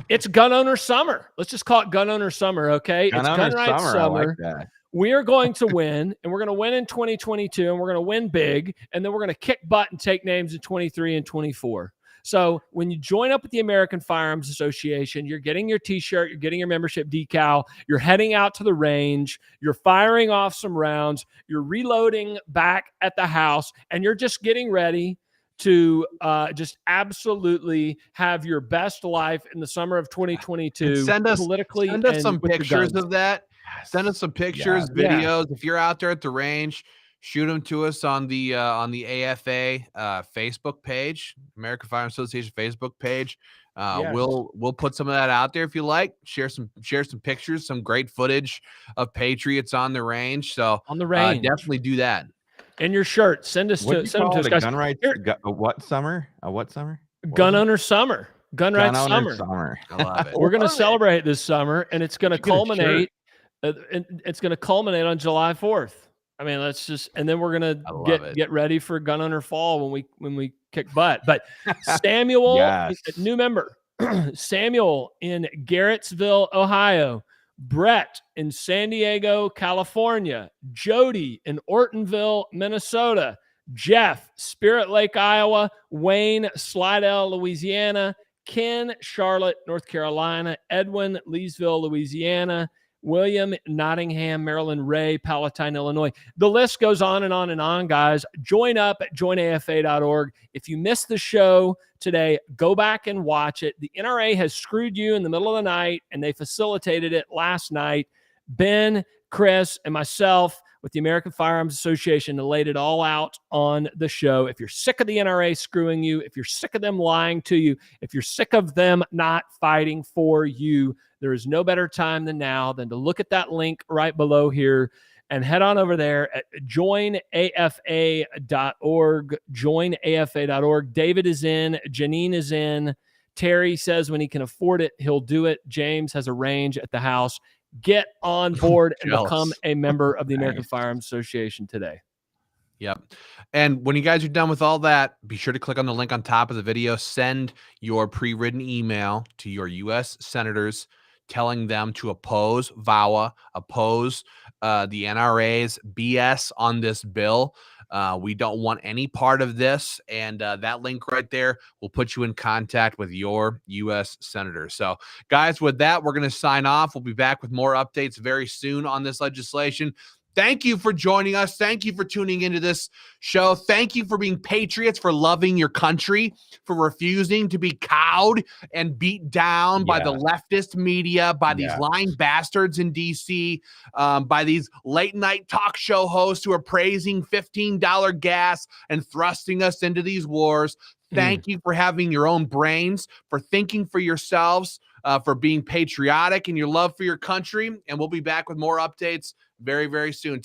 it's gun owner summer. Let's just call it gun owner summer. Okay. It's gun rights summer. I like that. We are going to win, and we're going to win in 2022, and we're going to win big, and then we're going to kick butt and take names in 23 and 24. So when you join up with the American Firearms Association, you're getting your t-shirt, you're getting your membership decal, you're heading out to the range, you're firing off some rounds, you're reloading back at the house, and you're just getting ready to just absolutely have your best life in the summer of 2022. Send us some with pictures of that. Send us some pictures, videos. If you're out there at the range, shoot them to us on the AFA Facebook page, American Firearms Association Facebook page. We'll put some of that out there if you like. Share some pictures, some great footage of Patriots on the range. So on the range, definitely do that. And your shirt, send them to us, guys. Gun rights, what summer? What summer? Gun owner summer. Gun rights summer. I love it. We're going to celebrate this summer, and it's going to culminate. It's going to culminate on July 4th. I mean, and then we're going to get ready for Gun Owner Fall when we kick butt. But Samuel, new member, Samuel in Garrettsville, Ohio. Brett in San Diego, California. Jody in Ortonville, Minnesota. Jeff, Spirit Lake, Iowa. Wayne, Slidell, Louisiana. Ken, Charlotte, North Carolina. Edwin, Leesville, Louisiana. William, Nottingham, Maryland. Ray, Palatine, Illinois. The list goes on and on and on, guys. Join up at joinafa.org. If you missed the show today, go back and watch it. The NRA has screwed you in the middle of the night, and they facilitated it last night. Ben, Chris, and myself with the American Firearms Association laid it all out on the show. If you're sick of the NRA screwing you, if you're sick of them lying to you, if you're sick of them not fighting for you, there is no better time than now than to look at that link right below here and head on over there at joinafa.org, joinafa.org. David is in, Janine is in. Terry says when he can afford it, he'll do it. James has a range at the house. Get on board and become a member of the American Firearms Association today. Yep. And when you guys are done with all that, be sure to click on the link on top of the video. Send your pre-written email to your U.S. senators telling them to oppose VAWA, oppose the NRA's BS on this bill. We don't want any part of this. And that link right there will put you in contact with your U.S. senator. So, guys, with that, we're going to sign off. We'll be back with more updates very soon on this legislation. Thank you for joining us. Thank you for tuning into this show. Thank you for being patriots, for loving your country, for refusing to be cowed and beat down by the leftist media, by these lying bastards in D.C., by these late-night talk show hosts who are praising $15 gas and thrusting us into these wars. Thank you for having your own brains, for thinking for yourselves, for being patriotic and your love for your country. And we'll be back with more updates very, very soon.